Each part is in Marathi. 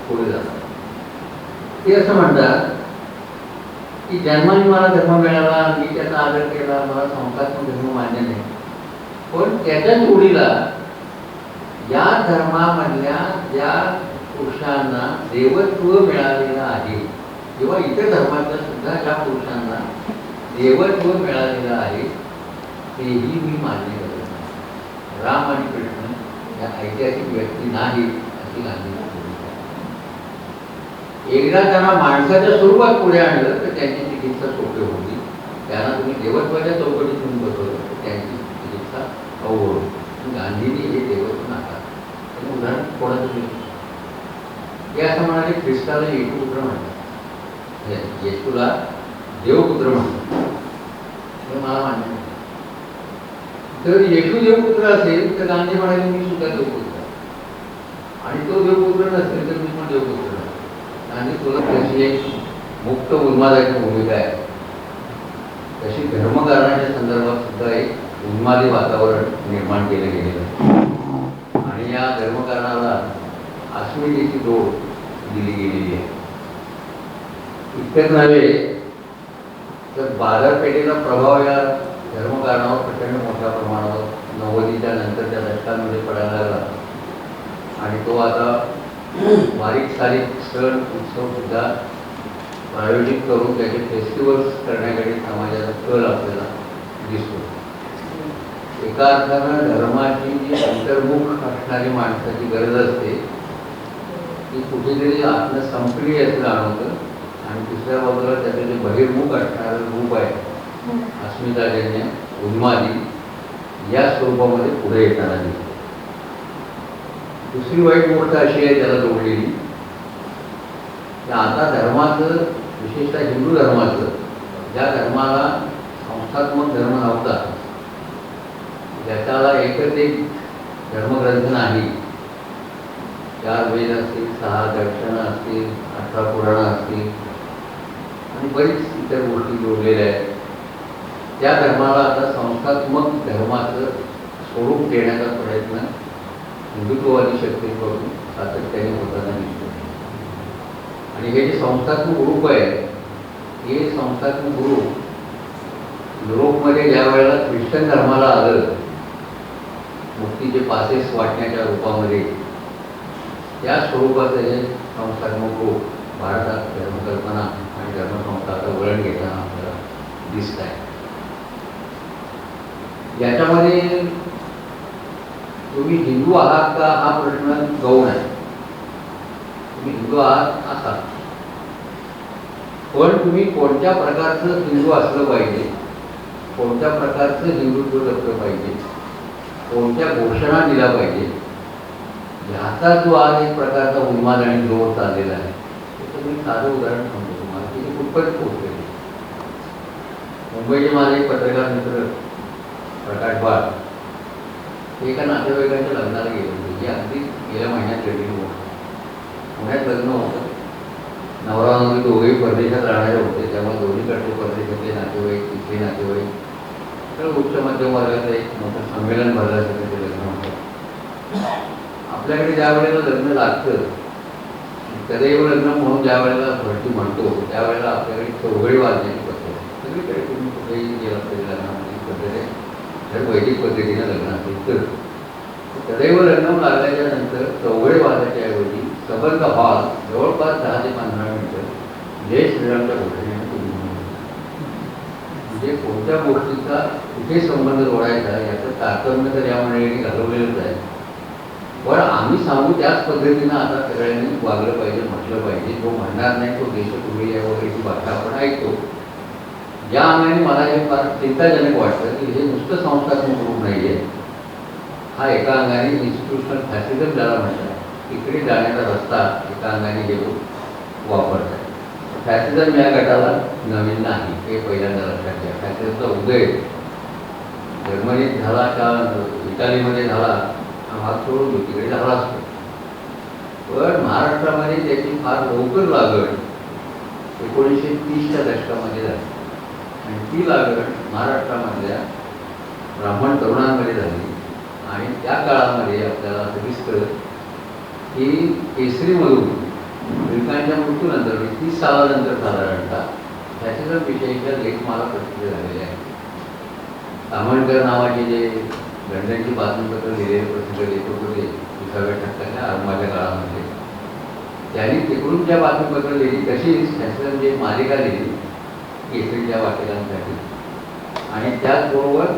पुढे जातात. ते असं म्हणतात की जन्माने मला धर्म मिळाला, मी त्याचा आदर केला, मला संस्थात्मक धर्म मान्य नाही, पण त्याच्याच ओढीला या धर्मामधल्या ज्या पुरुषांना देवत्व मिळालेलं आहे किंवा इतर धर्मातल्या सुद्धा ज्या पुरुषांना देवत्व मिळालेलं आहे तेही मी मान्य करत नाही. राम आणि कृष्ण या ऐतिहासिक व्यक्ती नाही अशी गांधींची भूमिका आहे. एकदा त्यांना माणसाच्या स्वरूपात पुढे आणलं तर त्यांची चिकित्सा सोपी होती. त्यांना तुम्ही देवत्वाच्या चौकटीतून बसवलं तर त्यांची चिकित्सा अवघड होती. गांधींनी हे देवत्व नाकारलं. त्यांनी उदाहरण कोणाचं दिलं? हे असं म्हणाले ख्रिस्ताला येशूपुत्र म्हणतात, येशूला देवपुत्र म्हणतात, हे मला मान्य नाही. तर येशू देवपुत्र असेल तर गांधी म्हणाले मी सुद्धा देवपुत्र, आणि तो देवपुत्र नसेल तर मी पण देवपुत्र. गांधी तुला त्याची एक मुक्त उन्मादाची भूमिका आहे. तशी धर्मकारणाच्या संदर्भात सुद्धा एक उन्मादी वातावरण निर्माण केलं गेलेलं आहे, आणि या धर्मकारणाला अस्मितेची जोड दिली गेलेली आहे. इतकंच नव्हे तर बाजारपेठेचा प्रभाव या धर्मकारणावर प्रचंड मोठ्या प्रमाणावर 90च्या नंतरच्या दशकांमध्ये पडायला लागला, आणि तो आता बारीक सारीक सण उत्सव सुद्धा आयोजित करून त्याचे फेस्टिवल्स करण्याकडे समाजाचा कल आपल्याला दिसतो. एका अर्थानं धर्माची जी अंतर्मुख असणारी माणसाची गरज असते ती कुठेतरी आत्म संपली असं जाणवतं, आणि दुसऱ्या बाजूला त्याचं जे बहिर्मुख असणारं रूप आहे अस्मिताजन्य उन्मादी या स्वरूपामध्ये पुढे येताना दिसतो. दुसरी वाईट गोष्ट अशी आहे त्याला जोडलेली की आता धर्माचं, विशेषतः हिंदू धर्माचं, ज्या धर्माला संस्थात्मक धर्म नव्हता, ज्याच्याला एकच एक धर्मग्रंथ नाही, 4 वेद असतील, 6 दर्शनं असतील, 18 पुराणं असतील, आणि बरीच इतर गोष्टी जोडलेल्या आहेत, त्या धर्माला आता संस्थात्मक धर्माचं स्वरूप देण्याचा प्रयत्न हिंदुत्ववादी शक्तींकडून सातत्याने होताना दिसतो. आणि हे जे संस्थात्मक रूप आहे, हे संस्थात्मक रूप युरोपमध्ये ज्या वेळेला ख्रिश्चन धर्माला आलं, मुक्तीचे पासेस वाटण्याच्या रूपामध्ये, त्या स्वरूपाचं हे संस्थात्मक रूप भारतात धर्मकल्पना आणि धर्मसंस्थाचं वळण घेताना आपल्याला दिसत आहे. याच्यामध्ये तुम्ही हिंदू आहात का हा प्रश्न गौण आहे. तुम्ही हिंदू आहात असा, पण तुम्ही कोणत्या प्रकारचं हिंदू असलं पाहिजे, कोणत्या प्रकारचं हिंदुत्व जपलं पाहिजे, कोणत्या घोषणा दिल्या पाहिजे, ह्याचा जो आज एक प्रकारचा उन्माद आणि जोर चाललेला आहे, त्याचं मी साधं उदाहरण सांगतो तुम्हाला की ते कुठपर्यंत पोहोचलेले. मुंबईचे माझे एक पत्रकार मित्र प्रकाश बाळ हे एका नातेवाईकांच्या लग्नाला गेले होते. हे अगदी गेल्या महिन्यात घडलेली गोष्ट. पुण्यात लग्न होतं, नवरा नवरी दोघेही परदेशात राहणारे होते, त्यामुळे दोन्हीकडचे परदेशातले नातेवाईक, तिथले नातेवाईक, तर उच्च मध्यम वर्गाचं एक मोठं संमेलन भरल्यासारखं ते लग्न होतं. आपल्याकडे ज्या वेळेला लग्न लागतं, सदैव लग्न म्हणून ज्या वेळेला भरती म्हणतो, त्यावेळेला आपल्याकडे चौघडी वाजण्याची पद्धत आहे. सगळीकडे तुम्ही कुठेही गेला तरी लग्नामध्ये पद्धत आहे, जर वैदिक पद्धतीनं लग्न असेल तर. सदैव लग्न लागल्याच्या नंतर चौघडी वाजायच्या ऐवजी सबंध हॉल जवळपास 10 ते 15 मिनिटं जय श्रीरामच्या घोषणेने तुम्ही म्हणजे कोणत्या गोष्टीचा कुठे संबंध जोडायचा याचं तारतम्य तर या मंडळींनी घालवलेलंच आहे. पण आम्ही सांगू त्याच पद्धतीनं आता सगळ्यांनी वागलं पाहिजे, म्हटलं पाहिजे. जो म्हणणार नाही तो देशपूर्वी या वगैरेची भाषा आपण ऐकतो. या अंगाने मला हे फार चिंताजनक वाटतं की हे नुसतं संस्थात्मक रूप नाही आहे, हा एका अंगाने इन्स्टिट्यूशनल फॅसिझम ज्याला म्हणतात, तिकडे जाण्याचा रस्ता एका अंगाने हे लोक वापरतात. फॅसिझम या गटाला नवीन नाही, हे पहिल्यांदा लक्षात घ्या. फॅसिझमचा उदय जर्मनीत झाला का इटालीमध्ये झाला हा भाग सोडून तिकडे झाला असतो, पण महाराष्ट्रामध्ये त्याची फार लवकर लागण 1930च्या दशकामध्ये झाली, आणि ती लागण महाराष्ट्रामधल्या ब्राह्मण तरुणांमध्ये झाली. आणि त्या काळामध्ये आपल्याला असं दिसतं की केसरीमधून टिळकांच्या मृत्यूनंतर 30 सालानंतर साधारणतः त्याचे जर विषयीचे लेख मला प्रसिद्ध झालेले आहे. तामणकर नावाचे जे लंडनची बातमीपत्र लिहिलेले प्रसिद्ध लेखक होते 20व्या शतकाच्या आरंभाच्या काळामध्ये, त्यांनी तिकडून ज्या बातमीपत्र लिहिली तशीच त्याचं म्हणजे मालिका लिहिली केसरीच्या वाटेकांसाठी. आणि त्याचबरोबर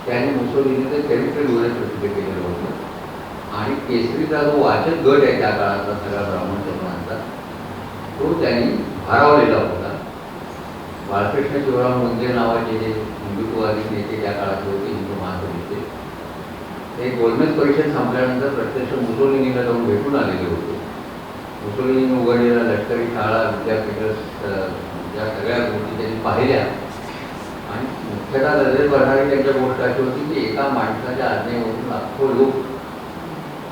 त्यांनी मुसोलिनीचं चरित्र लिहिणं प्रसिद्ध केलेलं होतं. आणि केसरीचा जो वाचक गट आहे त्या काळातला सगळा ब्राह्मण तरुणांचा, तो त्यांनी भारावलेला होता. बाळकृष्ण शिवराम मुंजे नावाचे जे हिंदुत्ववादी नेते त्या काळाचे होते, हिंदू महासभेचे, ते गोलमेज परिषद संपल्यानंतर प्रत्यक्ष मुसोलिनीला जाऊन भेटून आलेले होते. मुसोलिनीने उघडलेल्या लष्करी शाळा, विद्यापीठ, या सगळ्या गोष्टी त्यांनी पाहिल्या. आणि मुख्यतः नजरेत भरणारी त्यांच्या गोष्ट अशी होती की एका माणसाच्या आज्ञेवरून लाखो लोक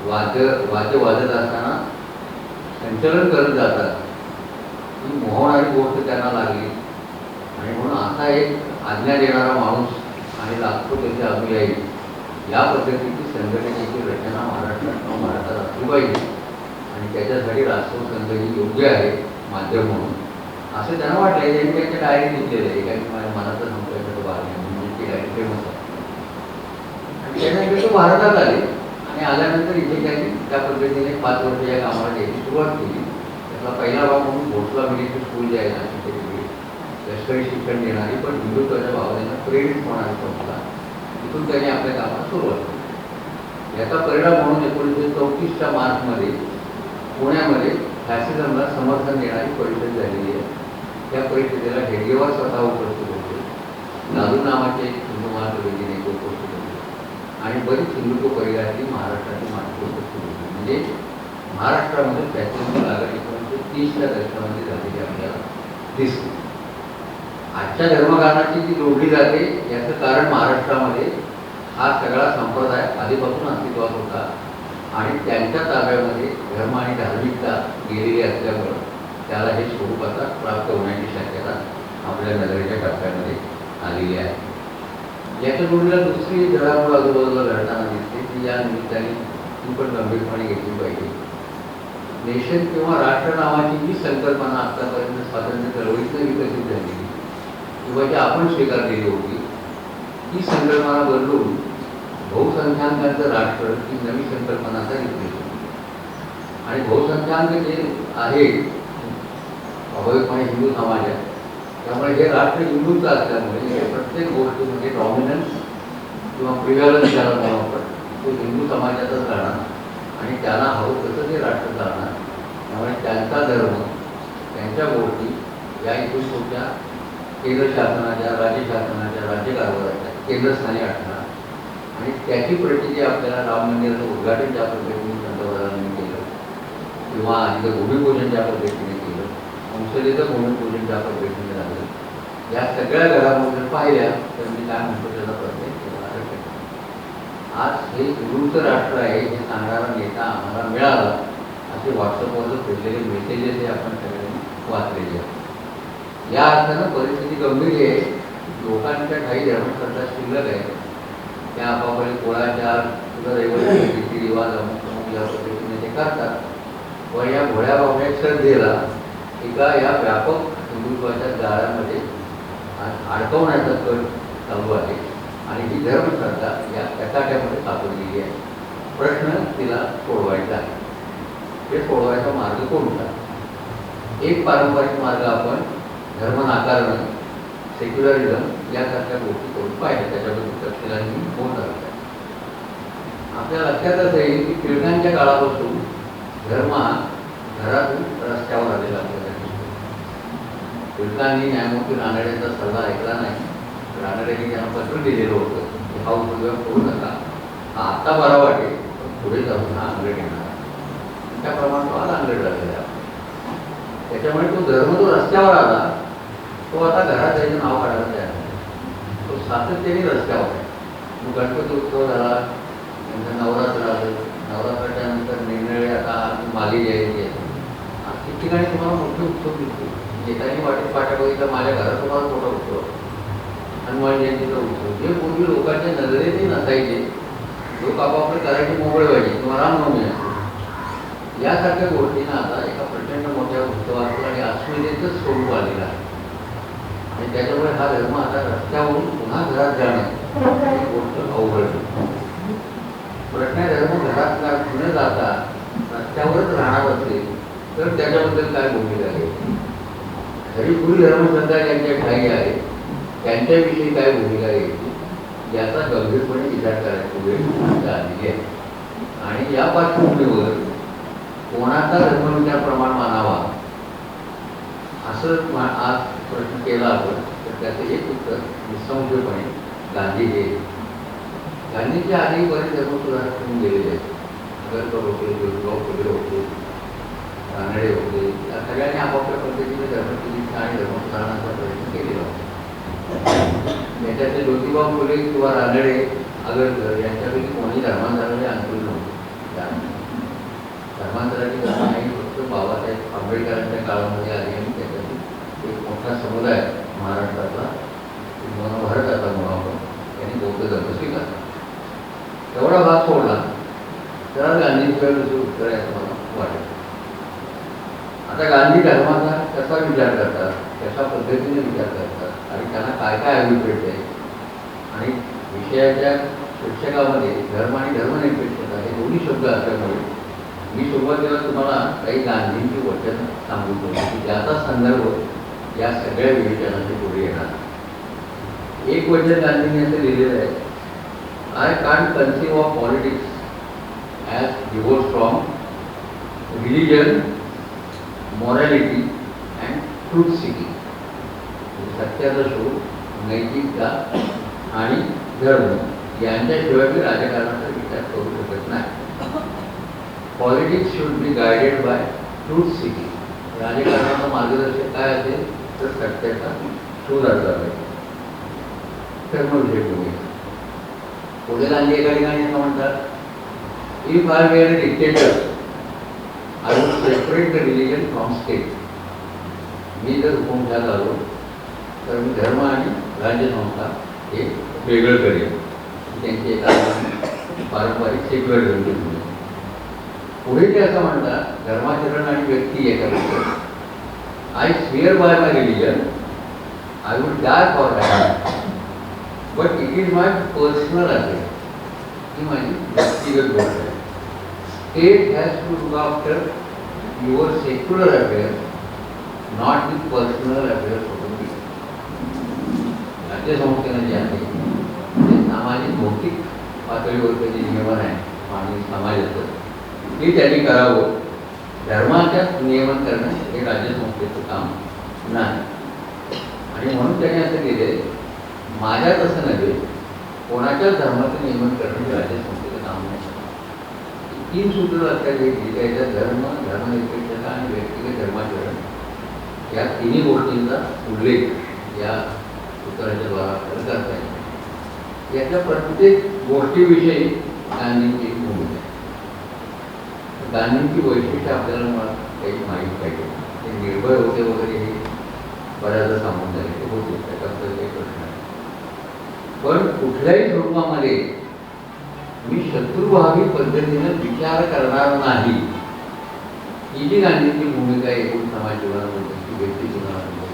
वाद्य वाजत असताना संचलन करत जातात, ही मोहणारी गोष्ट त्यांना लागली. आणि म्हणून असा एक आज्ञा देणारा माणूस आणि लाखो त्याचे अनुयायी या पद्धतीची संघटनेची रचना महाराष्ट्रात असली पाहिजे. आणि त्याच्यासाठी राष्ट्रीय संघ ही योग्य आहे माध्यम म्हणून, असं त्यांना वाटलं. त्यांनी त्यांच्या डायरी लिहिलेलं आहे, एका माझ्या मनाचा संपर्क बाहेर म्हणजे ती डायरी फेमस आहे. आणि त्यानंतर तो भारतात आले आणि आल्यानंतर इथे त्यांनी त्या पद्धतीने 5 वर्ष या कामाला द्यायची सुरुवात केली. त्याचा पहिला भाग म्हणून भोसला मिलिटरी स्कूल जे आहे ना, तिथे लष्करी शिक्षण देणारी पण हिंदुत्वाच्या भावनेनं प्रेरित होणारी संस्था, तिथून त्यांनी आपल्या कामाला सुरुवात केली. याचा परिणाम म्हणून 1934च्या मार्चमध्ये पुण्यामध्ये फॅसिझमला समर्थन देणारी परिषद झालेली आहे. त्या परिषदेला हेडगेवार स्वतः उपस्थित होते, लालू नावाचे हिंदू महासभेचे नेते उपस्थित होते आणि बरीच हिंदुत्व परिवारातली महाराष्ट्राची माणसं उपस्थित होती. म्हणजे महाराष्ट्रामध्ये फॅसिझम लागत 1930च्या दशकामध्ये झालेली आपल्याला दिसते. आजच्या धर्मकारणाची जी जोडली जाते याचं कारण महाराष्ट्रामध्ये हा सगळा संप्रदाय आधीपासून अस्तित्वात होता आणि त्यांच्या ताब्यामध्ये धर्म आणि धार्मिकता गेलेली असल्यामुळं त्याला हे स्वरूप आता प्राप्त होण्याची शक्यता आपल्या नजरेच्या टप्प्यामध्ये आलेली आहे. याच्या जोडीला दुसरी घडामोड आजूबाजूला घडताना दिसते की या निमित्ताने ती पण गंभीरपणे घेतली पाहिजे. नेशन किंवा राष्ट्र नावाची जी संकल्पना आतापर्यंत स्वातंत्र्य चळवळीतनं विकसित झालेली किंवा जी आपण स्वीकारलेली होती, ही संकल्पना बदलून बहुसंख्याकांचं राष्ट्र ही नवी संकल्पना आता घेतली. आणि बहुसंख्याक जे आहे स्वाभाविकपणे हिंदू समाज आहे, त्यामुळे हे राष्ट्र हिंदूचं असल्यामुळे प्रत्येक गोष्टीमध्ये डॉमिनन्स किंवा प्रिव्हॅलन्स ज्याला म्हणून आपण तो हिंदू समाजातच राहणार आणि त्याला हवं तसं ते राष्ट्र चालणार. त्यामुळे त्यांचा धर्म, त्यांच्या गोष्टी या इथून पुढच्या केंद्र शासनाच्या, राज्य शासनाच्या, राज्यकारभाराच्या केंद्रस्थानी असणार. आणि त्याची प्रचिती आपल्याला राम मंदिराचं उद्घाटन ज्या पद्धतीने पंतप्रधानांनी केलं किंवा तिथं भूमिपूजन ज्या पद्धतीने केलं, संसदेचं भूमिपूजन ज्या पद्धतीने झालं, या सगळ्या घडामोडी पाहिल्या तर मी काय म्हणतो त्याचा प्रत्येक आज हे हिंदूचं राष्ट्र आहे हे सांगणारा नेता आम्हाला मिळाला असे व्हॉट्सअपवर फिरलेले मेसेजेस हे आपण सगळ्यांनी वाचलेले आहेत. या अर्थानं परिस्थिती गंभीर आहे. लोकांच्या काही धर्मश्रद्धा शिल्लक आहे, त्या आपापले कोळाचार किंवा रहिवासी रीतिरिवाज अमुक या पद्धतीने ते करतात. पण या भोळ्या बावड्या श्रद्धेला एका या व्यापक हिंदुत्वाच्या जाळ्यामध्ये अडकवण्याचा कट चालू आहे आणि ही धर्मश्रद्धा या एकाट्यामध्ये सापडलेली आहे. प्रश्न तिला सोडवायचा आहे. हे सोडवायचा मार्ग कोणता? एक पारंपरिक मार्ग आपण धर्म नाकारणं, सेक्युलरिझम यासारख्या गोष्टी करून पाहिजे. त्याच्याबद्दल तपशिलांनी बोलत आहे. आपल्या लक्षातच येईल की टिळकांच्या काळापासून धर्म हा घरातून रस्त्यावर आलेला आपल्याला दिसतो. टिळकांनी न्यायमूर्ती रानडेंचा सल्ला ऐकला नाही. रानडेंनी त्यांना पत्र दिलेलं होतं की हा उपयोग करू नका, हा आत्ता बरा वाटेल पण पुढे जाऊन हा अंगड येणार. त्याप्रमाणे तो आज अंगड झालेला. त्याच्यामुळे तो धर्म जो रस्त्यावर आला तो आता घरात जायचं नाव काढायला तयार आहे. तो सातत्याने रस्त्यावर आहे. मग गणपती उत्सव झाला, नंतर नवरात्र आलं, नवरात्राच्या नंतर निर्णय आता माली जयंती आहे. ठिकठिकाणी तुम्हाला मोठे उत्सव दिसतो. येताना वाटेत पाट्या बघितलं माझ्या घरात तुम्हाला मोठा उत्सव, हनुमान जयंतीचा उत्सव, जे पूर्वी लोकांच्या नजरेतही नसायचे. लोक आपापले करायचे मोकळे व्हायचे किंवा रामनवमी असतो. यासारख्या गोष्टींना आता एका प्रचंड मोठ्या उत्सवाचं आणि अस्मितेचंच स्वरूप आलेलं आहे. आणि त्याच्यामुळे हा धर्म आता रस्त्यावरून पुन्हा घरात जाणं ही गोष्ट अवघड. प्रश्न धर्म घरात न जाता रस्त्यावरच राहणार असेल तर त्याच्याबद्दल काय भूमिका आहे? हरिपुरी धर्मश्रद्धा ज्यांच्या ठाई आहे त्यांच्याविषयी काय भूमिका आहे याचा गंभीरपणे विचार करायची वेळ आलेली आहे. आणि या पार्श्वभूमीवर कोणाचा धर्मविचार प्रमाण मानावा असं आज प्रश्न केला आपण तर त्याचं एक उत्तर निसंशयपणे गांधी हे. गांधींच्या आधी बरेच धर्मसुधारक होऊन गेलेले आहेत. आगरकर होते, ज्योतिबा फुले होते, रानडे होते. या सगळ्यांनी आपापल्या पद्धतीने धर्मप्रतिष्ठा आणि धर्मसुधारणाचा प्रयत्न केलेला होता. याच्यातले ज्योतिबा फुले किंवा रानडे, आगरकर यांच्यापैकी कोणी धर्मांतराचे अनुकूल नव्हते. धर्मांतराची घटना ही फक्त बाबासाहेब आंबेडकरांच्या काळामध्ये आली आणि त्याच्यातून एक मोठा समुदाय महाराष्ट्रातला भारताचा मुळावर त्यांनी बौद्ध धर्म स्वीकारला. एवढा भाग सोडला तर गांधींशिवाय दुसरं उत्तर आहे असं मला वाटतं. आता गांधी धर्माचा कसा विचार करतात, कशा पद्धतीने विचार करतात आणि त्यांना काय काय अभिप्रेत आहे आणि विषयाच्या शिक्षकामध्ये धर्म आणि धर्मनिरपेक्षता हे दोन्ही शब्द असल्यामुळे मी सुरुवातीला तुम्हाला काही गांधींची वचन सांगू शकतो की ज्याचा संदर्भ या सगळ्या विवेचनाच्या पुढे येणार. एक वचन गांधींनी असं लिहिलेलं आहे, I can't conceive of politics as divorce from religion, morality and truth seeking. सत्याचा शोध, नैतिकता आणि धर्म यांच्याशिवाय मी राजकारणाचा विचार करू शकत नाही. Politics should be guided by truth seeking. राजकारणाचं मार्गदर्शक काय असेल तर सत्याचा शोध असला पाहिजे. धर्मविषयक भूमिका. पुढे गांधी एका ठिकाणी असं म्हणतात, if I were a dictator I would separate the religion from state. मी जर हुकुमशाह झालो तर मी धर्म आणि राज्यसंस्था हे वेगळं करेन. त्यांची एका पारंपरिक सेक्युलर धर्म. पुढे ते असं म्हणतात, धर्माचरण आणि व्यक्ती एकापेक्षा. I swear by my religion, I would die for that, but it is my personal affair. ही माझी व्यक्तिगत गोष्ट आहे. State has to look after your secular affair, not with personal affairs of the people. राज्यसंस्थेनं जे आहे ते सामाजिक भौतिक पातळीवरचं जे नियमन आहे आणि समाजाचं ते त्यांनी करावं. धर्माच्याच नियमन करणं हे राज्यसंस्थेचं काम नाही. आणि म्हणून त्यांनी असं केलं, माझ्याच असं नव्हे कोणाच्याच धर्माचं नियमन करणं हे राज्यसंस्थेचं काम नाही. 3 सूत्र लक्षात घेतली त्याच्यात धर्म, धर्मनिरपेक्षता आणि व्यक्तिगत धर्माचरण या तिन्ही गोष्टींचा उल्लेख या सूत्राच्या द्वारा आपल्याला करता येईल. याच्या प्रत्येक गोष्टीविषयी गांधींची भूमिका आहे. गांधींची वैशिष्ट्य आपल्याला मुळात काही माहीत पाहिजे. ते निर्भय होते वगैरे हे बऱ्याचदा सांगून झाले ते होते, त्याच्याबद्दल काही प्रश्न नाही. पण कुठल्याही स्वरूपामध्ये मी शत्रुभावी पद्धतीने विचार करणार नाही ही जी गांधींची भूमिका आहे एकूण समाज जीवनामध्ये, व्यक्ती जीवनामध्ये,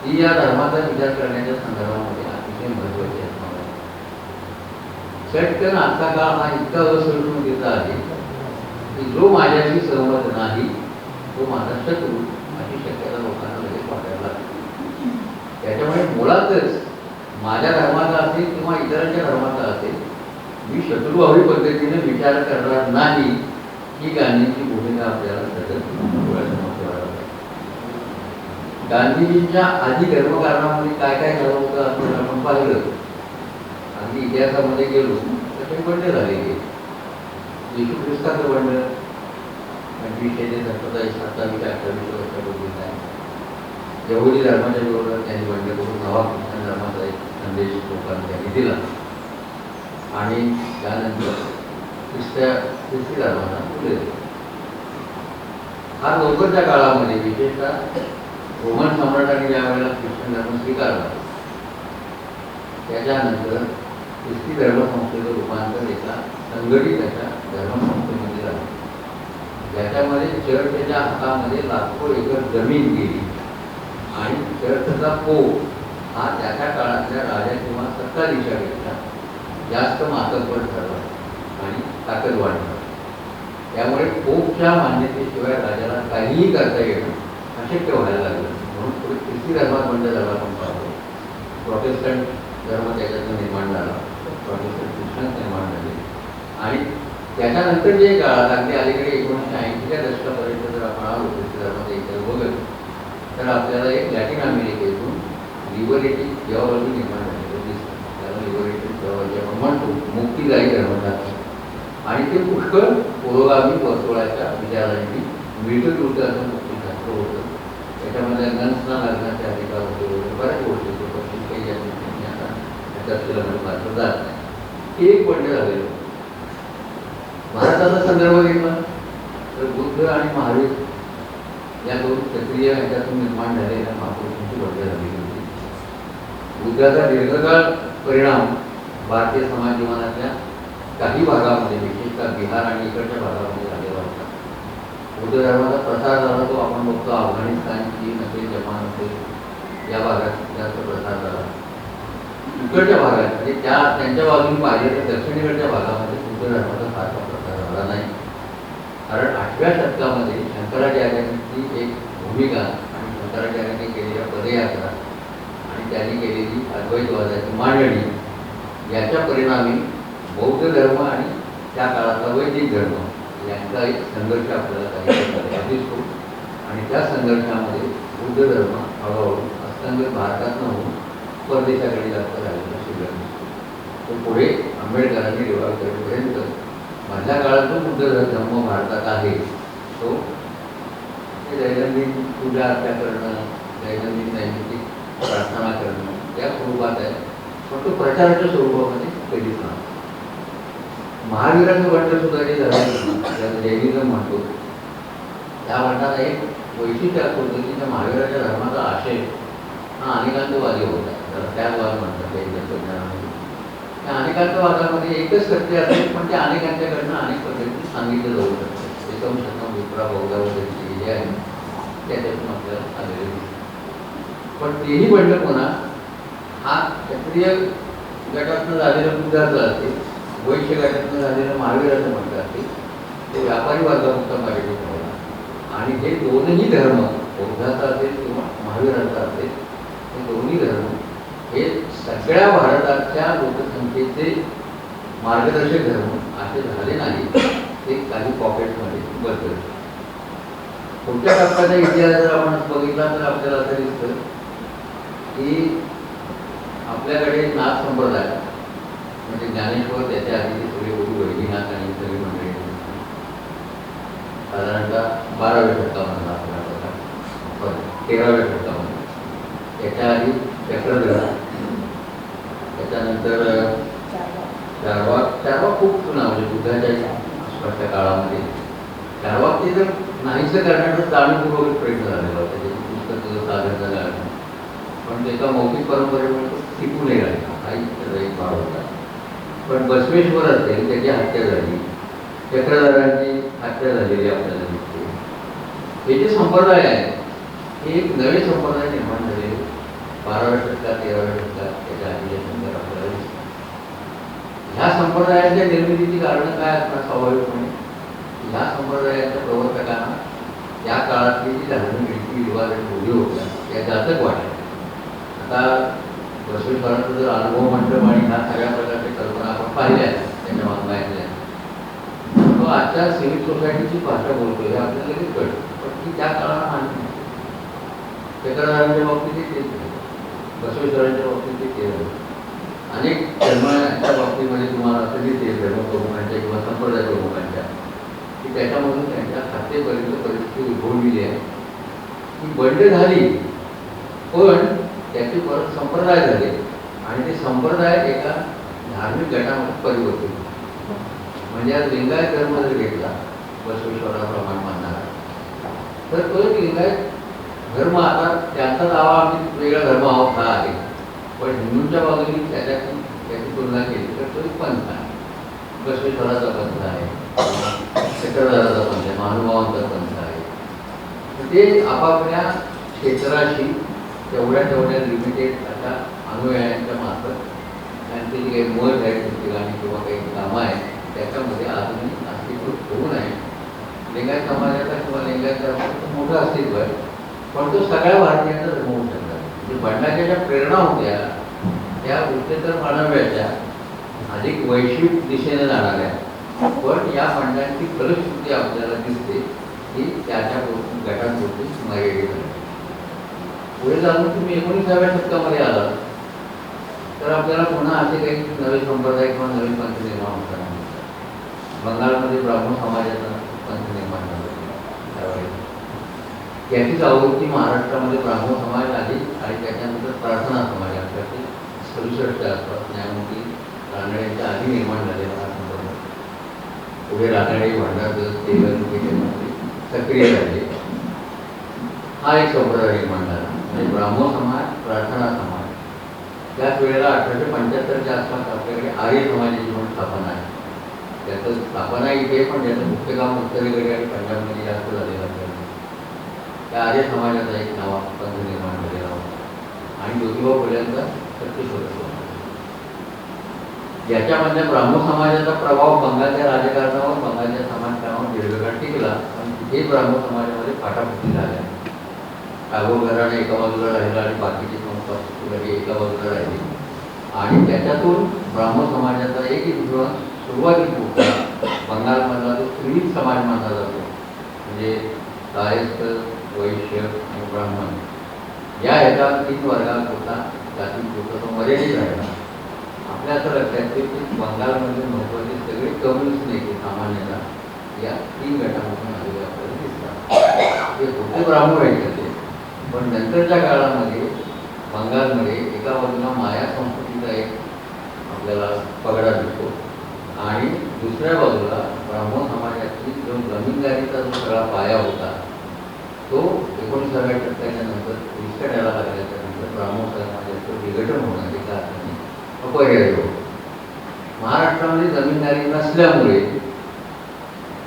ती या धर्माचा विचार करण्याच्या संदर्भामध्ये अतिशय महत्त्वाची असणार आहे. चटकन आजचा काळ हा इतका असहिष्णुतेचा आहे की जो माझ्याशी सहमत नाही तो माझा शत्रू अशी शक्यता लोकांना लगेच वाटायला लागते. त्याच्यामुळे मुळातच माझ्या धर्माचा असेल किंवा इतरांच्या धर्माचा असेल मी शत्रुभावी पद्धतीने विचार करणार नाही ही गांधींची भूमिका आपल्याला सतत डोळ्यासमोर ठेवायला पाहिजे. गांधीजींच्या आधी धर्मकारणामध्ये काय काय झालं होतं आपण पाहिलं. अगदी इतिहासामध्ये गेलो तर ते बंड झाले. येशू ख्रिस्ताचं बंड 25 ते 27, 27, 28 वर्षापूर्वीच आहे. यहुदी धर्माच्या विरोधात त्यांनी बंड करून नवा ख्रिश्चन धर्माचा एक संदेश लोकांना त्यांनी दिला आणि त्यानंतर ख्रिस्ती धर्माला पुढे दिला. हा लवकरच्या काळामध्ये विशेषतः रोमन सम्राटांनी ज्या वेळेला ख्रिश्चन धर्म स्वीकारला त्याच्यानंतर ख्रिस्ती धर्मसंस्थेचं रूपांतर एका संघटित अशा धर्मसंस्थेमध्ये झालं. ज्याच्यामध्ये चर्चच्या हातामध्ये लाखो एकर जमीन गेली आणि चर्चचा पोप हा त्याच्या काळातल्या राजा किंवा सत्ताधीशापेक्षा जास्त मातब्बर ठरला आणि ताकद वाढला. त्यामुळे पोपच्या मान्यतेशिवाय राजाला काहीही करता येणं अशक्य व्हायला लागलं. म्हणून पुढे ख्रिस्ती धर्मात बंद झाला आपण पाहतो. प्रोटेस्टंट धर्म त्याच्यातून निर्माण झाला, प्रोटेस्टंट ख्रिश्चन निर्माण झाले आणि त्याच्यानंतर जे काळात अगदी अलीकडे 1980च्या दशकापर्यंत जर आपण आलो ख्रिस्ती धर्मात इतर बघत तर आपल्याला एक लॅटिन अमेरिकेतून लिबरेटिव्ह थिओलॉजी निर्माण झालेलं दिसतं. त्याला लिबरेटिव्ह थिओलॉजी आपण म्हणतो, मुक्तीदायी धर्मशास्त्र. आणि ते पुष्कळ पुरोगामी वर्तुळाच्या विचारांनी मिळतं जुळतं असं मुक्तीशास्त्र होतं. त्याच्यामध्ये गन्सना लग्नाचे अधिकार होते वगैरे बऱ्याच गोष्टी होते. पण काही या गोष्टी आता तपशिलामध्ये मात्र जात नाही. हे एक बंड झालेलं. भारताचा संदर्भ घेतला तर बुद्ध आणि महावीर या दोन क्षत्रिय यांच्यातून निर्माण झालेल्या महापुरुषांची बंड झालेली होती. बुद्धाचा दीर्घकाळ परिणाम भारतीय समाज जीवनातल्या काही भागामध्ये, विशेषतः बिहार आणि इकडच्या भागामध्ये झालेला होता. बुद्ध धर्माचा प्रसार झाला तो आपण बघतो अफगाणिस्तान, चीन असेल, जपान असेल या भागात जास्त प्रसार झाला. इकडच्या भागात म्हणजे त्यांच्या बाजूने पाहिजे तर दक्षिणेकडच्या भागामध्ये बुद्ध धर्माचा फारसा प्रसार झाला नाही. कारण 8व्या शतकामध्ये शंकराचार्यांची एक भूमिका आणि शंकराचार्यांनी केलेल्या पदयात्रा आणि त्यांनी केलेली अद्वैतवादाची मांडणी याच्या परिणामी बौद्ध धर्म आणि त्या काळातला वैदिक धर्म यांचा एक संघर्ष आपल्याला काही दिसतो. आणि त्या संघर्षामध्ये बुद्ध धर्म हळूहळू अस्तंगत भारतात न होऊन परदेशाकडे जास्त राहिलेला शिल्लक दिसतो. तो पुढे आंबेडकरांनी रिवाईव्ह करेपर्यंत मधल्या काळात जो बुद्ध धर्म भारतात आहे तो दैनंदिन पूजा अर्चा करणं, दैनंदिन नैमित्तिक प्रार्थना करणं या स्वरूपात आहे. पण तो प्रचाराच्या स्वरूपामध्ये कधीच नव्हता. महावीराचं बंड सुद्धा जे धर्म जैनिझम म्हणतो त्या बंडाला एक वैशिष्ट्य असं होतं की त्या महावीराच्या धर्माचा आशय हा अनेकांतवादी होता. त्याला त्यागवाद म्हणतात जैन तत्त्वज्ञानामध्ये. त्या अनेकांतवादामध्ये एकच सत्य असेल पण त्या अनेकांच्याकडनं अनेक पद्धतीने सांगितलं जाऊ शकतं. एकम शतम विप्रा बहुधावधी जे आहे त्याच्यातून आपल्याला आलेले दिसतं. पण तेही बंड पुन्हा हा क्षत्रिय गटातनं झालेलं बुद्धाचं असेल, वैश्य गटातनं झालेलं महावीराचं म्हणतं असेल, ते व्यापारी वर्गापुरता मर्यादित ठेवला. आणि हे दोनही धर्म बौद्धाचा असेल किंवा महावीराचा असेल हे दोन्ही धर्म हे सगळ्या भारताच्या लोकसंख्येचे मार्गदर्शक धर्म असे झाले नाही. ते काही पॉकेटमध्ये बदलले. पुढच्या टप्प्याचा इतिहास जर आपण बघितला तर आपल्याला असं दिसतं की आपल्याकडे नाथ संप्रदाय म्हणजे ज्ञानेश्वर त्याच्या आधीची सगळी ओढी वैदिनाथ आणि सगळी मंडळी साधारणतः 12व्या शतकामध्ये आपल्याला 13व्या शतकामध्ये. त्याच्या आधी चक्रधर, त्याच्यानंतर चारवाक खूप जुना म्हणजे बुद्धाच्या स्पष्ट काळामध्ये चारवाकचे जर नाहीसं करण्याचा जाणीवपूर्वक प्रयत्न झालेला होता. त्याची पुस्तकं सादर झालं पण त्याचा मौखिक परंपरेमुळे तो टिकून नाही राहिला. काही त्याचा एक भाग होता. पण बसवेश्वर असेल त्याची हत्या झाली, चक्रधरांची हत्या झालेली आपल्याला दिसते. हे जे संप्रदाय आहे हे एक नवे संप्रदाय निर्माण झाले 12व्या शतकात 13व्या शतकात त्याच्या आधीच्या नंतर आपल्याला दिसतात. ह्या संप्रदायाच्या निर्मितीची कारणं काय असणार? स्वाभाविकपणे ह्या संप्रदायाच्या प्रवर्तकांना त्या काळातली जी धार्मिक रीतिरिवाज आणि रूढी होत्या त्या जातक वाटल्या. आता बसवेश्वरांचा जर अनुभव मंडप आणि ह्या सगळ्या प्रकारच्या कल्पना आपण पाहिल्या त्याच्या मागण्या ऐकल्या, तो आजच्या सिव्हिल सोसायटीची भाषा बोलतो हे आपल्याला लगेच कळतं. पण ती त्या काळाला मान्य नाही. चक्रधरांच्या बाबतीत तेच झालं, बसवेश्वरांच्या बाबतीत ते झालं. अनेक धर्माच्या बाबतीमध्ये तुम्हाला असं दिसेल धर्म प्रमुखांच्या किंवा संप्रदाय प्रमुखांच्या की त्याच्यामधून त्यांच्या हत्येपर्यंत परिस्थिती उद्भवलेली आहे. ती बंड झाली पण त्याचे परत संप्रदाय झाले आणि ते संप्रदाय एका धार्मिक गटामध्ये परिवर्तित झाले. म्हणजे आज लिंगायत धर्म जर घेतला बसवेश्वराप्रमाणे मानणारा तर तो लिंगायत धर्म आता त्यांचा दावा आम्ही वेगळा धर्म आहोत हा आहे. पण हिंदूंच्या बाजूने त्याची तुलना केली तर तो एक पंथ आहे. बसवेश्वराचा पंथ आहे, चक्रधराचा पंथ आहे, महानुभावांचा पंथ आहे. ते आपापल्या क्षेत्राशी तेवढ्या लिमिटेड अशा अनुयायांच्या मार्फत त्यांची जी काही मत आहे ठिकाणी किंवा काही कामं आहेत त्याच्यामध्ये अजूनही अस्तित्व ठेवून आहे. लिंगायत समाजाचा किंवा लिंगायतचा मोठं अस्तित्व आहे, पण तो सगळ्या भारतीयांचा धर्म होऊ शकतात. म्हणजे बंडाच्या ज्या प्रेरणा होत्या त्या उच्चतर मानव्याच्या अधिक वैश्विक दिशेने जाणाऱ्या, पण या बंडांची फलश्रुती आपल्याला दिसते की त्याच्या गटांपुरती मर्यादित आहे. पुढे जाऊन तुम्ही 19व्या शतकामध्ये आलात तर आपल्याला पुन्हा असे काही नवे संप्रदाय किंवा नवीन पंथ निर्माण होताना बंगालमध्ये ब्राह्मण समाजाचा पंथ निर्माण झाला त्यावेळेस. याचीच आवृत्ती महाराष्ट्रामध्ये ब्राह्मण समाज आली आणि त्याच्यानंतर प्रार्थना समाज आपल्याकडे 67च्या आसपास न्यायमूर्ती रानड्यांच्या आधी निर्माण झालेला हा संप्रदाय. पुढे रानडे भंडारदर त्याच्यामध्ये सक्रिय झाले. हा एक संप्रदाय निर्माण झाला. म्हणजे ब्राह्मण समाज, प्रार्थना समाज. त्याच वेळेला 1875च्या आसपास आपल्याकडे आर्य समाजाची म्हणून स्थापना आहे. त्याचं स्थापना इथे पण त्याचं मुख्य काम उत्तरेकडे आणि पंजाबमध्ये जास्त झालेलं असल्यामुळे त्या आर्य समाजाचा एक नवा पंथ निर्माण झालेला होता आणि ज्योतिबा फुलेंचा सत्यशोधक होता. याच्यामध्ये ब्राह्मण समाजाचा प्रभाव बंगालच्या राजकारणावर, बंगालच्या समाजकारणावर दीर्घकाळ टिकला, पण तिथे ब्राह्मण समाजामध्ये फाटाफुटी झाल्या. टागोर घराणे एका बाजूला राहिला आणि बाकीची संस्था एका बाजूला राहिली आणि त्याच्यातून ब्राह्मण समाजाचा एक इन्फ्लुअन्स सुरुवातीला होता. बंगालमधला जो त्रिविध समाज मानला जातो, म्हणजे कायस्थ, वैश्य आणि ब्राह्मण या ह्याचा 3 वर्गात होता. त्यातून होता तो मर्यादित राहिला. आपल्या असं लक्षात येते की बंगालमध्ये महत्त्वाचे सगळे कम्युनिस्ट नेते सामान्यतः या 3 गटामधून आलेले आपल्याला दिसतात. ते होते ब्राह्मण व्हायचे, पण नंतरच्या काळामध्ये बंगालमध्ये एका बाजूला माया संस्कृतीचा एक आपल्याला पगडा दिसतो आणि दुसऱ्या बाजूला ब्राह्मण समाजाची जो जमीनदारीचा जो सगळा पाया होता तो 19व्या शतकाच्या नंतर विस्कटायला लागल्याच्या नंतर ब्राह्मण समाजाचं विघटन होणं एका अर्थाने अपरिहार्य होतं. महाराष्ट्रामध्ये जमीनदारी नसल्यामुळे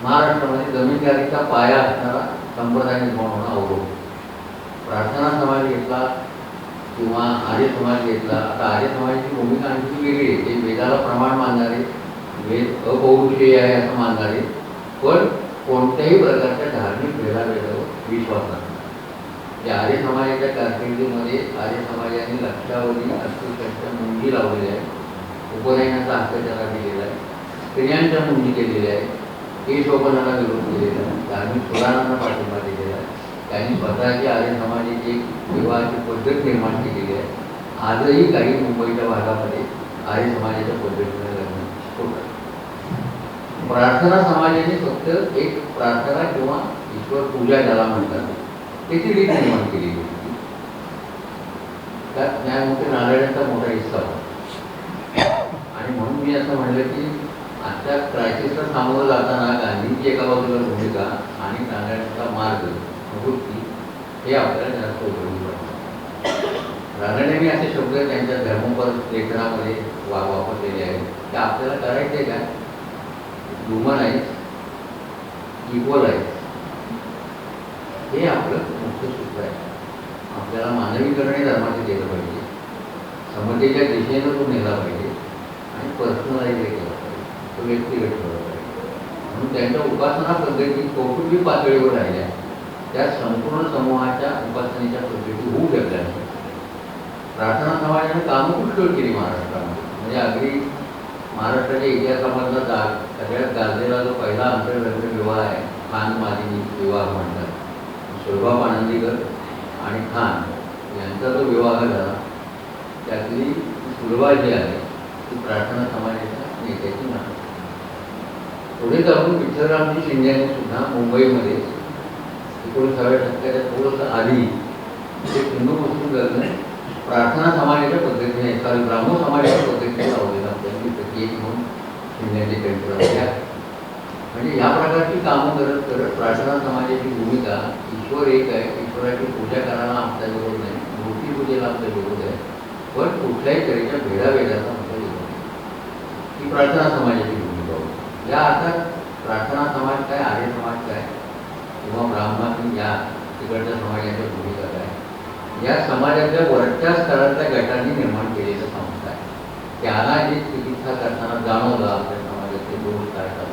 महाराष्ट्रामध्ये जमीनदारीचा पाया असणारा संप्रदाय निर्माण होणं अवघड. प्रार्थना समाज घेतला किंवा आर्य समाज घेतला. आता आर्य समाजाची भूमिका आणखी वेगळी आहे. ते वेदाला प्रमाण मानणारे, वेद अपौरुषेय आहे असं मानणारे, पण कोणत्याही प्रकारच्या धार्मिक भेदाभेदावर विश्वास नसतात. या आर्य समाजाच्या कारकिर्दीमध्ये आर्य समाजाने लक्षावधी अस्पृश्यांच्या मुंगी लावलेल्या आहे, उपनयनाचा हक्क त्याला दिलेला आहे, स्त्रियांच्या मुंगी केलेल्या आहे, केशोपनाला विरोध केलेला आहे, धार्मिक पुराणांना पाठिंबा दिलेला आहे. त्यांनी स्वतःची आर्य समाजाची एक विवाहाची पद्धत निर्माण केलेली आहे. आजही काही मुंबईच्या भागामध्ये आर्य समाजाच्या पद्धतीने लग्न होतात. प्रार्थना समाजाने फक्त एक प्रार्थना किंवा ईश्वर पूजा ज्याला म्हणतात त्याची रीत निर्माण केलेली होती. त्यात न्यायमूर्ती नारायणांचा मोठा हिस्सा होता आणि म्हणून मी असं म्हणलं की आजच्या क्रायसिसला सामोरं जाताना गांधींची एका बाजूला भूमिका आणि नारायणांचा मार्ग वृत्ती हे आपल्याला जास्त उपयोगी पडतात. रानडेंनी असे शब्द त्यांच्या धर्मपर लेखनामध्ये वापरलेले आहेत की आपल्याला करायचे काय, ह्युमनाइज, इक्वलाइज हे आपलं मुख्य सूत्र आहे. आपल्याला मानवीकरण हे धर्माचे केलं पाहिजे, समतेच्या दिशेनं तो नेला पाहिजे आणि पर्सनलाइज केला पाहिजे, तो व्यक्तिगत ठेवला पाहिजे. म्हणून त्यांच्या उपासना पद्धती कौटुंबिक पातळीवर राहिल्या, त्या संपूर्ण समूहाच्या उपासनेच्या पद्धती होऊ शकल्या नाही. प्रार्थना समाजाने कामं पुष्कळ केली महाराष्ट्रामध्ये. म्हणजे अगदी महाराष्ट्राच्या इतिहासामधला सगळ्यात गाजलेला जो पहिला आंतरलग्न विवाह आहे, खान मालिनी विवाह म्हणतात. शोभा पाणंदीकर आणि खान यांचा जो विवाह झाला त्यातली सुरुवात जी आहे ती प्रार्थना समाजाच्या नेत्याची नाही. पुढे जाऊन विठ्ठलरामजी शिंदेने सुद्धा मुंबईमध्ये 19व्या शतकाच्या थोडंसं आधी ते हिंदू मुस्लिम लग्न प्रार्थना समाजाच्या पद्धतीने, ब्राह्मण समाजाच्या पद्धतीने लावलेलं आपल्याला प्रत्येक म्हणून शिंदेची कल्पना. म्हणजे या प्रकारची कामं करत करत प्रार्थना समाजाची भूमिका, ईश्वर एक आहे, ईश्वराची पूजा करायला आमचा विरोध नाही, मूर्ती पूजेला आमचा विरोध आहे, पण कुठल्याही तऱ्हेच्या भेदाभेदाचा आमचा विरोध नाही, ही प्रार्थना समाजाची भूमिका होती. या अर्थात प्रार्थना समाज काय, आर्य समाज काय, किंवा ब्राह्मण या तिकडच्या समाजाच्या भूमिका काय, या समाजाच्या वरच्या स्तरातल्या गटांनी निर्माण केलेलं संस्था आहे. त्याला जे चिकित्सा करताना जाणवलं आपल्या समाजाचे दोष काय काय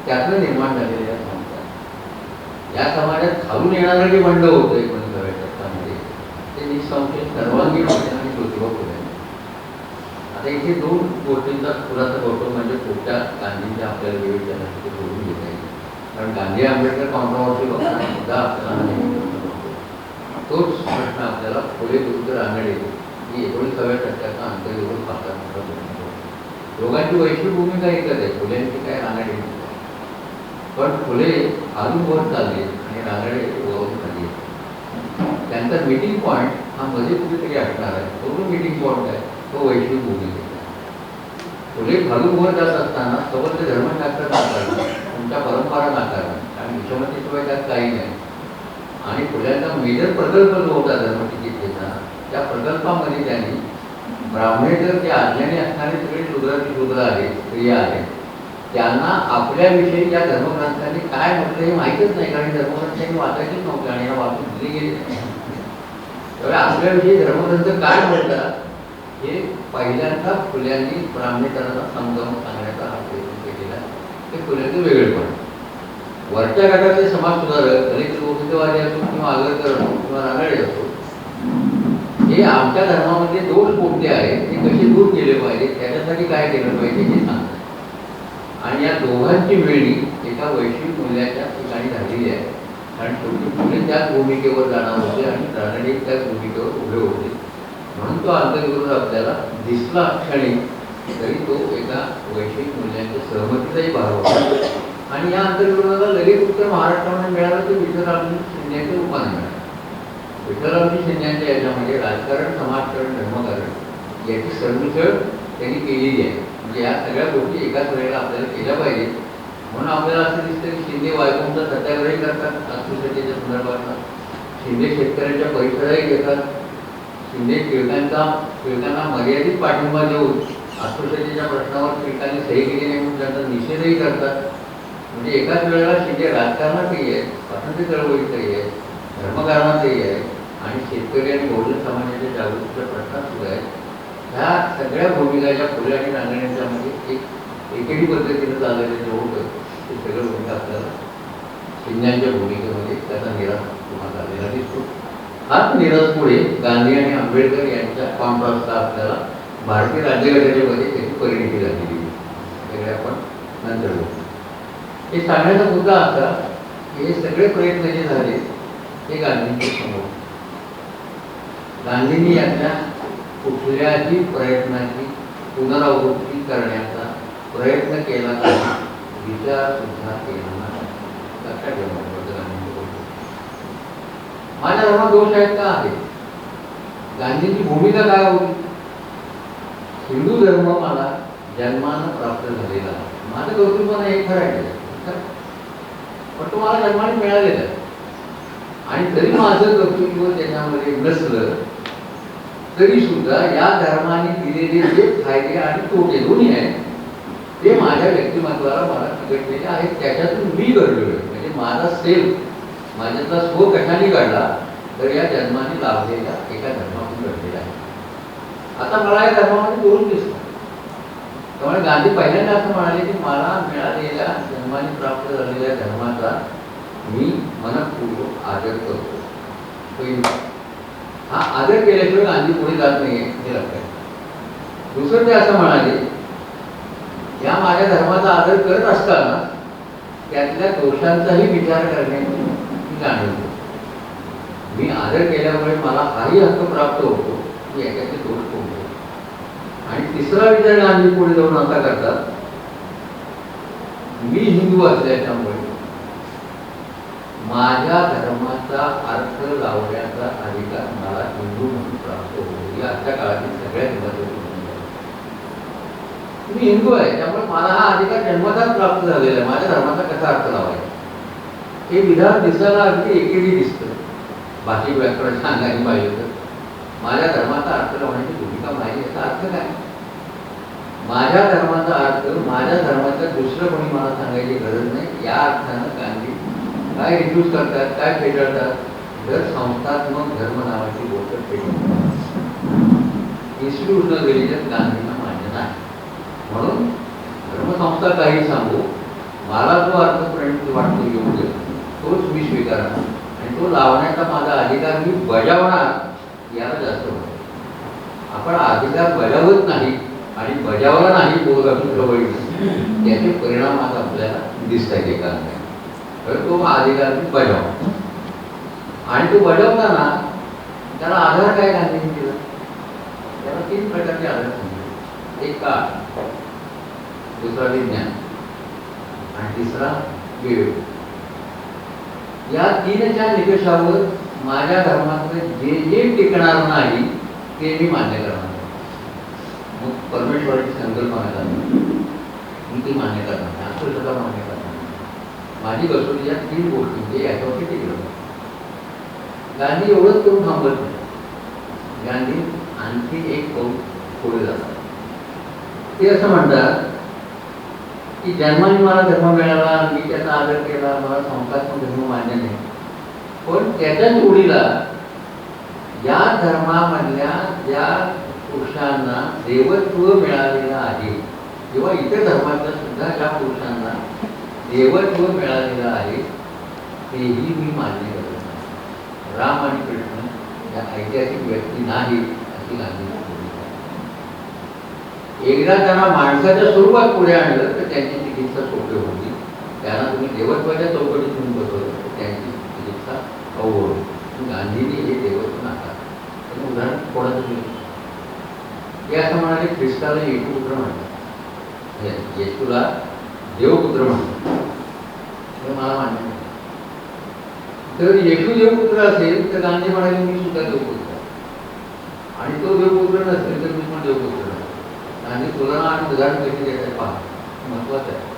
त्यातलं निर्माण झालेल्या संस्था आहे. या समाजात खालून येणारं जे बंड होतं 19व्या शतकामध्ये ते निसंशय सर्वांगीण होते आणि ज्योतिबा फुले. आता इथे दोन गोष्टींचा खुलासा करतो, म्हणजे पुढच्या गांधींच्या आपल्याला विवेचनाचे ते बोलून घेता येईल. कारण गांधी आंबेडकर कॉन्ट्रोवर्सी बघताना सुद्धा आपल्याला तोच प्रश्न आपल्याला फुले विरुद्ध रानडे ही 19व्या शतकाचा आंतरविरोध पाहता दोघांची वैश्विक भूमिका एकच आहे. फुलेंची काय, रानडे पण फुले खालून वर चालले आणि रानडे वरून खाली. त्यांचा मीटिंग पॉईंट हा मध्ये कुठेतरी असणार आहे. तो मीटिंग पॉईंट आहे तो वैश्विक भूमिकेचा. फुले खालून वर जात असताना सबंध धर्मशास्त्र नाकारणं, तुमच्या परंपरा नाकारणं, कारण विषमतेशिवाय त्यात काही नाही. आणि फुल्यांचा मेजर प्रकल्प जो होता धर्मचिकित्सेचा, त्या प्रकल्पामध्ये त्यांनी ब्राह्मणेतर जे आज्ञाने असणारे सगळे शूद्राची शूद्र आहेत, स्त्रिया आहेत, त्यांना आपल्याविषयी या धर्मग्रंथांनी काय म्हटलं हे माहीतच नाही. कारण धर्मग्रंथांनी वाचायचीच नव्हते आणि या वाचून दिले गेले. त्यामुळे आपल्याविषयी धर्मग्रंथ काय म्हणतात हे पहिल्यांदा फुल्यांनी ब्राह्मणेतरांना समजावून सांगण्याचा हा प्रयत्न केलेला. ते फुल्यांचं वेगळेपण. वरच्या गटाचे समाज सुधारक, दलित गोविंदवादी असो किंवा आगरकर असो किंवा रानडे असो, हे आमच्या धर्मामध्ये दोष कोणते आहेत, ते कसे दूर केले पाहिजे, त्याच्यासाठी काय केलं पाहिजे हे सांगतात. आणि या दोघांची वेळी एका वैश्विक मूल्याच्या ठिकाणी झालेली आहे. कारण शेवटी फुले त्याच भूमिकेवर जाणार होते आणि रानडे त्याच भूमिकेवर उभे होते. म्हणून तो आंतरविरोध आपल्याला दिसला क्षणी तरी तो एका वैश्विक मूल्यांच्या सहमतीचाही भाग होता. आणि या आंतरविरोधाला लगेच उत्तर महाराष्ट्रामध्ये मिळालं ते विठ्ठलरामजी शिंदेच्या रूपाने मिळालं. विठ्ठलरामजी शिंदेच्या याच्यामध्ये राजकारण, समाजकारण, धर्मकारण याची सरमिसळ त्यांनी केलेली आहे. म्हणजे या सगळ्या गोष्टी एकाच वेळेला आपल्याला केल्या पाहिजेत. म्हणून आपल्याला असं दिसतं की शिंदे वायकोंचा सत्याग्रही करतात अस्पृश्यतेच्या संदर्भात, शिंदे शेतकऱ्यांच्या परिसरही घेतात, शिंदे टिळकांना मर्यादित पाठिंबा देऊन अस्पृश्यतेच्या प्रश्नावर टिळकांनी सही केली नाही म्हणून त्यांचा निषेधही करतात. म्हणजे एकाच वेळेला शिंदे राजकारणातही आहे, स्वातंत्र्य चळवळीतही आहे, धर्मकारणातही आहे आणि शेतकरी आणि बहुजन समाजाच्या जागृतीच्या प्रश्नात सुद्धा आहे. ह्या सगळ्या भूमिका ज्या फुले आणि रानडेंच्यामध्ये एकेरी पद्धतीनं चाललेलं जे होतं ते सगळं भूमिका आपल्याला शिंद्यांच्या भूमिकेमध्ये त्याचा निराश तुम्हाला झालेला दिसतो. हाच निराश पुढे गांधी आणि आंबेडकर यांच्या कॉन्ट्रास्टला आपल्याला भारतीय राज्यघटनेमध्ये त्याची परिणती झालेली सगळे आपण नंतर बघू. हे सांगण्याचा मुद्दा असा की हे सगळे प्रयत्न जे झाले ते गांधींच्या समोर. गांधींनी यांच्या कुठल्याही प्रयत्नाची पुनरावृत्ती करण्याचा प्रयत्न केला नाही, विचार सुद्धा केला नाही. लक्षात ठेवा. माझ्या धर्मात दोष आहेत का आहे? गांधींची भूमिका काय होती? हिंदू धर्म मला जन्मानं प्राप्त झालेला आहे. माझं कर्तृत्व हे खरं आहे, पण तो मला जन्माने मिळालेला आहे. आणि जरी माझं कर्तृत्व त्याच्यामध्ये नसलं तरी सुद्धा या धर्माने दिलेले जे फायदे आणि तोटे दोन्ही आहेत ते माझ्या व्यक्तिमत्वाला मला चिकटलेले आहेत. त्याच्यातून मी घडलेलो आहे. म्हणजे माझा सेल्फ, माझ्यातला स्व कशाने काढला तर या जन्माने लाभलेल्या एका धर्मातून घडलेला आहे. आता मला या धर्मामध्ये दोन दिसतो. त्यामुळे गांधी पहिल्यांदा असं म्हणाले की मला मिळालेल्या जन्माने प्राप्त झालेल्या धर्माचा मी मनपूर्वक आदर करतो. हा आदर केल्याशिवाय गांधी पुढे जात नाहीये हे लक्षात. दुसरं ते असं म्हणाले या माझ्या धर्माचा आदर करत असताना त्यातल्या दोषांचाही विचार करण्याची मी जाणवतो. मी आदर केल्यामुळे मला हाही हक्क प्राप्त होतो की याच्याचे दोष कोणते. आणि तिसरा विचार गांधी पुढे जाऊन असा करतात, मी हिंदू असल्याच्यामुळे माझ्या धर्माचा अर्थ लावण्याचा अधिकार मला हिंदू म्हणून प्राप्त होतो. ही आजच्या काळातील सगळ्यात महत्त्वाची भूमिका आहे. मी हिंदू आहे त्यामुळे मला हा अधिकार जन्मताच प्राप्त झालेला आहे. माझ्या धर्माचा कसा अर्थ लावायचा हे विधान दिसायला अगदी एकेरी दिसतं. भाषिक व्याकरण सांगायला पाहिजे तर माझ्या धर्माचा अर्थ लावण्याची भूमिका माझी, याचा अर्थ काय? माझ्या धर्माचा अर्थ माझ्या धर्माचा दुसरं कोणी मला सांगायची गरज नाही. या अर्थानं गांधी काय रिड्यूस करतात, काय फेटाळतात, जर संस्थात्मक धर्म नावाची गोष्ट फेटाळतात. इन्स्टिट्यूशनल रिलीजन गांधींना मान्य नाही. म्हणून धर्मसंस्था काही सांगू, मला जो अर्थ प्रणित वाटतो योग्य तोच मी स्वीकारणार आणि तो लावण्याचा माझा अधिकार मी बजावणार याला जास्त होतं. आपण अधिकार बजावत नाही आणि बजावला नाही बोलून त्याचे परिणाम आता आपल्याला दिसत आहेत एका अर्थाने. तर तो अधिकार मी बजावतो आणि तो बजावताना त्याला आधार काय गांधींनी दिला? त्याला 3 प्रकारचे आधार सांगितले. एक काळ, दुसरा विज्ञान आणि तिसरा विवेक. या 3च्या निकषावर माझ्या धर्माचं जे जे टिकणार नाही ते मी मान्य करणार. मग परमेश्वराची संकल्पना करणार मी ती मान्य करणार, आत्मसत्ता मान्य करणार. माझी कसोटी या 3 गोष्टी म्हणजे याच्यावरती टिकलं. गांधी एवढंच करून थांबत नाही. गांधी आणखी एक पाऊल पुढे जातात. ते असं म्हणतात की जन्माने मला धर्म मिळाला, मी त्याचा आदर केला, मला संस्थात्मक धर्म मान्य नाही, पण त्याच्या जोडीला या धर्मामधल्या ज्या पुरुषांना देवत्व मिळालेलं आहे किंवा इतर धर्मातल्या सुद्धा ज्या पुरुषांना देवत्व मिळालेलं आहे तेही मी मान्य करत नाही. राम आणि कृष्ण या ऐतिहासिक व्यक्ती नाही अशी गांधी. एकदा त्यांना माणसाच्या स्वरूपात पुढे आणलं तर त्यांची चिकित्सा सोपी होती. त्यांना तुम्ही देवत्वाच्या चौकटीत घेऊन बसवलं तर त्यांची चिकित्सा अवघड होती. गांधींनी हे देवत्व नाकारलं. त्याचं उदाहरण कोणाचं दिलं? हे असं म्हणाले ख्रिस्ताला येशूपुत्र म्हणतात, येशूला देवपुत्र म्हणतात, हे मला मान्य नाही. तर येशू देवपुत्र असेल तर गांधी म्हणाले मी सुद्धा देवपुत्र, आणि तो देवपुत्र नसेल तर मी पण देवपुत्र. गांधी तुलना आणि उदाहरण कशी देतात पहा, महत्वाचं आहे.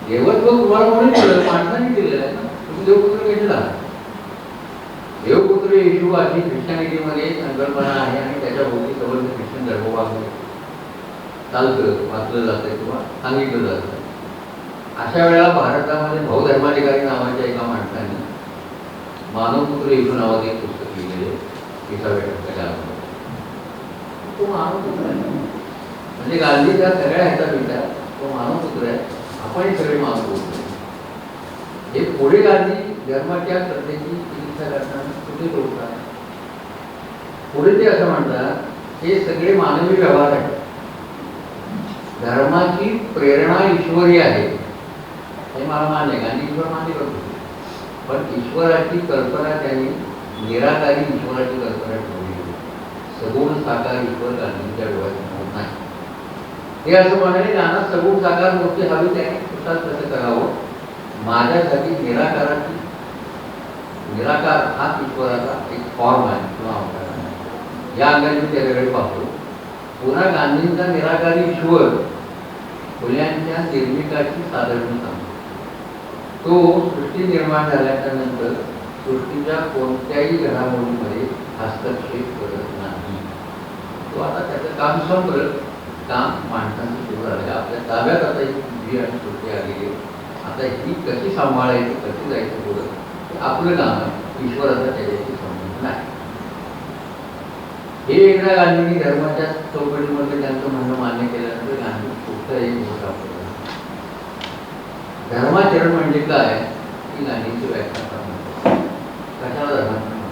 देवत्व तुम्हाला कोणी दिलं? माणसाने दिलेलं आहे ना. तुम्ही देवपुत्र कसे झाला? देवपुत्र येशू अशी ख्रिश्चनिटीमध्ये संकल्पना आहे आणि त्याच्या भोवती सर्व ख्रिश्चन धर्मवाद चालतं, वाचलं जातं किंवा सांगितलं जातं. अशा वेळेला भारतामध्ये भाऊधर्माधिकारी नावाच्या एका माणसाने मानवपुत्र येशू नावाचं एक पुस्तक लिहिलेले 30व्या शतकाच्या अगोदर. तो मानवपुत्र आहे. म्हणजे गांधीच्या सगळ्या ह्याचा विचार तो मानवपुत्र आहे. आपण सगळे मानवपुत्र आहे. हे पुढे गांधी धर्माच्या श्रद्धेची चिकित्सा करताना कुठे तोडतात? पुढे ते असं म्हणतात हे सगळे मानवी व्यवहार आहेत. धर्माची प्रेरणा ईश्वरी आहे हे मला मान्य आहे. गांधी ईश्वर मान्य करतो, पण ईश्वराची कल्पना त्यांनी निराकारी ईश्वराची कल्पना ठेवली. सगुण साकार ईश्वर गांधींच्या डोळ्यात होत नाही. हे असं म्हणाले त्यांना सगुण साकार मूर्ती हवी, त्यांनी कुठं कसं करावं. माझ्यासाठी निराकार हाच ईश्वराचा एक फॉर्म आहे किंवा अवतार आहे. या अंगाने मी त्याच्याकडे पाहतो. पुन्हा गांधींचा निराकारी ईश्वर फुल्यांच्या निर्मिकाची साधारण सांगतो. तो सृष्टी निर्माण झाल्याच्या नंतर सृष्टीच्या कोणत्याही घडामोडीमध्ये हस्तक्षेप करत नाही. तो आता त्याचं काम संपलं, काम माणसांचं सुरू झालं. आपल्या ताब्यात आता ही पृथ्वी आणि सृष्टी आलेली आहे. आता ही कशी सांभाळायची, कशी जायचं पुढं हे आपलं काम आहे. ईश्वराचा त्याच्याशी संबंध नाही. हे एकदा गांधींनी धर्माच्या चौकटीमध्ये त्यांचं म्हणणं मान्य केल्यानंतर गांधी पुढचा एक मोठा धर्माचरण म्हणजे काय ही गांधींची व्याख्या करणार. कशाला धर्माचरण?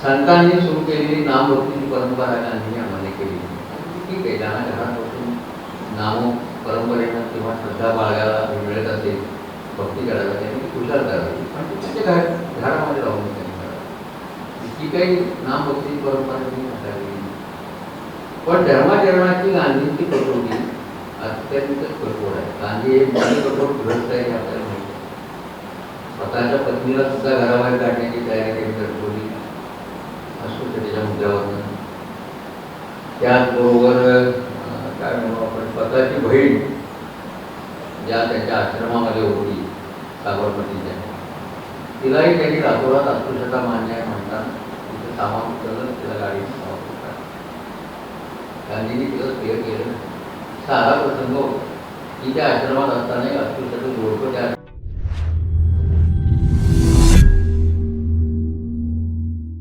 संतांनी सुरू केलेली नामभक्तीची परंपरा गांधींनी अमान्य केली. ठीक आहे, ज्यांना घरात बसून नाम परंपरेनं किंवा श्रद्धा बाळगायला मिळत असेल, भक्ती करायला, त्यांनी हुशार करावी, पण त्याच्या घरामध्ये राहून त्यांनी करावी. ती काही नामभक्तीची परंपरा त्यांनी हाताळली. पण धर्माचरणाची गांधींची कसोटी अत्यंत कठोर आहे. गांधी हे मोठे कठोर ग्रस्त आहे हे आपल्याला माहिती आहे. स्वतःच्या पत्नीला सुद्धा घराबाहेर काढण्याची तयारी त्यांनी दर्शवली अस्पृश्यतेच्या मुद्द्यावरून. त्याचबरोबर काय म्हणू आपण, स्वतःची बहीण ज्या त्यांच्या आश्रमामध्ये होती साबरमतीच्या, तिलाही त्यांनी रातोरात अस्पृश्यता मान्य आहे म्हणतात तिचं सामान उचललं, तिला गाडीत गांधींनी तिला प्रिय केलं. साधा प्रसंग होता की त्या आश्रमात असताना एक अस्पृश्याचं जोडपं त्या